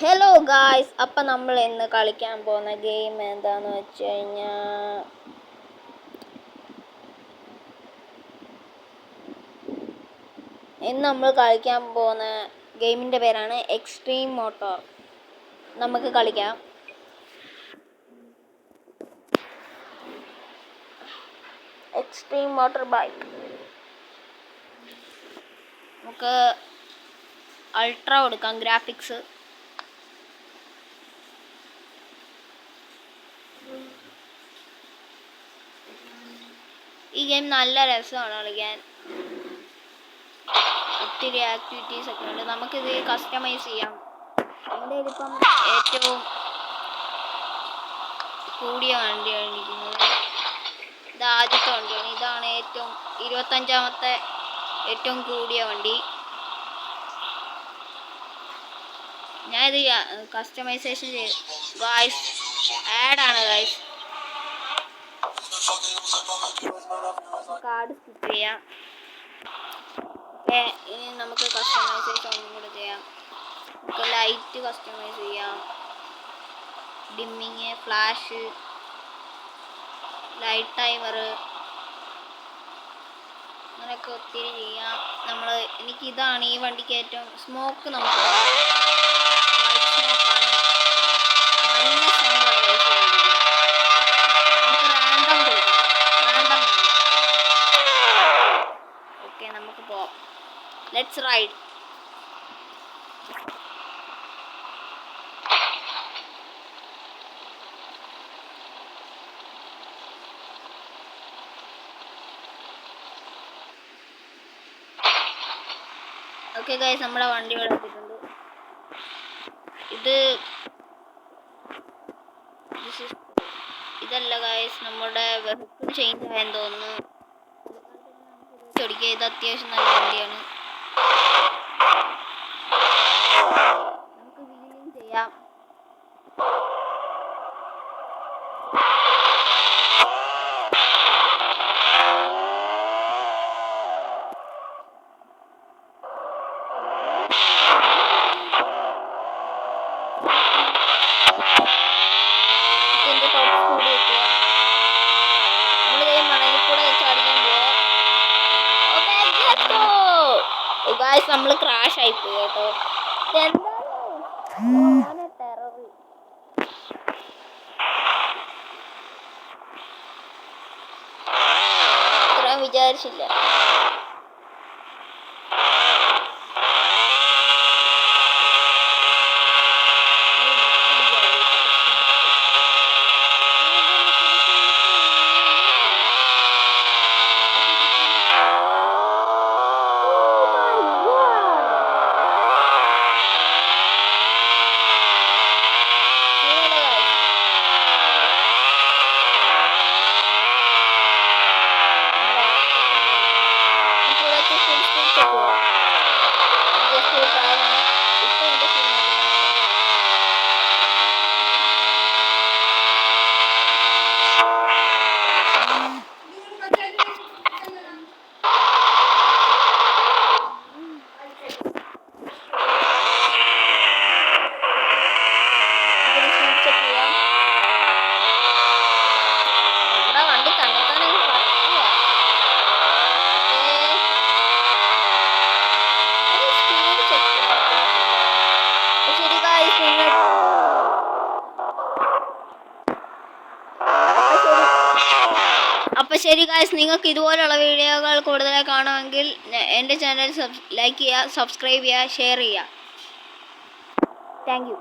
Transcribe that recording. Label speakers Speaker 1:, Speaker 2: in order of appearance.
Speaker 1: Hello guys, അപ്പം നമ്മൾ ഇന്ന് കളിക്കാൻ പോകുന്ന ഗെയിം എന്താണെന്ന് വെച്ച് കഴിഞ്ഞാൽ ഇന്ന് നമ്മൾ കളിക്കാൻ പോകുന്ന ഗെയിമിൻ്റെ പേരാണ് എക്സ്ട്രീം മോട്ടോർ. നമുക്ക് കളിക്കാം. Extreme motor bike. നമുക്ക് അൾട്ര കൊടുക്കാം, ഗ്രാഫിക്സ്. ഈ ഗെയിം നല്ല രസമാണ് കളിക്കാൻ. ഒത്തിരി ആക്ടിവിറ്റീസ് ഒക്കെ ഉണ്ട്. നമുക്കിത് കസ്റ്റമൈസ് ചെയ്യാം. എൻ്റെ ഇതിപ്പം ഏറ്റവും കൂടിയ വണ്ടിയാണ് ഇരിക്കുന്നത്. ഇത് ആദ്യത്തെ വണ്ടിയാണ്. ഇതാണ് ഏറ്റവും 25ാമത്തെ ഏറ്റവും കൂടിയ വണ്ടി. ഞാനിത് കസ്റ്റമൈസേഷൻ ചെയ്ത് ഗായ്സ്, ആഡാണ് ഗായ്സ്. കാർഡ് സ്കിപ്പ് ചെയ്യാം. ഇനി നമുക്ക് കസ്റ്റമൈസേഷൻ ഒന്നും കൂടെ ചെയ്യാം. നമുക്ക് ലൈറ്റ് കസ്റ്റമൈസ് ചെയ്യാം, ഡിമ്മിങ്, ഫ്ലാഷ്, ലൈറ്റ് ടൈമർ, അങ്ങനെയൊക്കെ ഒത്തിരി ചെയ്യാം. എനിക്കിതാണ് ഈ വണ്ടിക്ക് ഏറ്റവും സ്മോക്ക്. നമുക്ക് നമുക്ക് പോവാം. Let's ride. ഓക്കെ ഗൈസ്, നമ്മുടെ വണ്ടി ഇവിടെ എത്തിയിട്ടുണ്ട്. ഇതല്ല ഗൈസ്, നമ്മുടെ വെഹിക്കിൾ ചേഞ്ച് ആയെന്ന് തോന്നുന്നു. ഇത് അത്യാവശ്യം നല്ല വണ്ടിയാണ്. നമുക്ക് വീലിംഗ് ചെയ്യാം. നമ്മൾ ക്രാഷ് ആയിപ്പോയി കേട്ടോ. എന്താണ് ടെറർ. ഇത്രയും വിചാരിച്ചില്ല. അപ്പോൾ ശരി ഗായ്സ്, നിങ്ങൾക്ക് ഇതുപോലുള്ള വീഡിയോകൾ കൂടുതലായി കാണുമെങ്കിൽ എൻ്റെ ചാനൽ ലൈക്ക് ചെയ്യുക, സബ്സ്ക്രൈബ് ചെയ്യുക, ഷെയർ ചെയ്യുക. Thank you.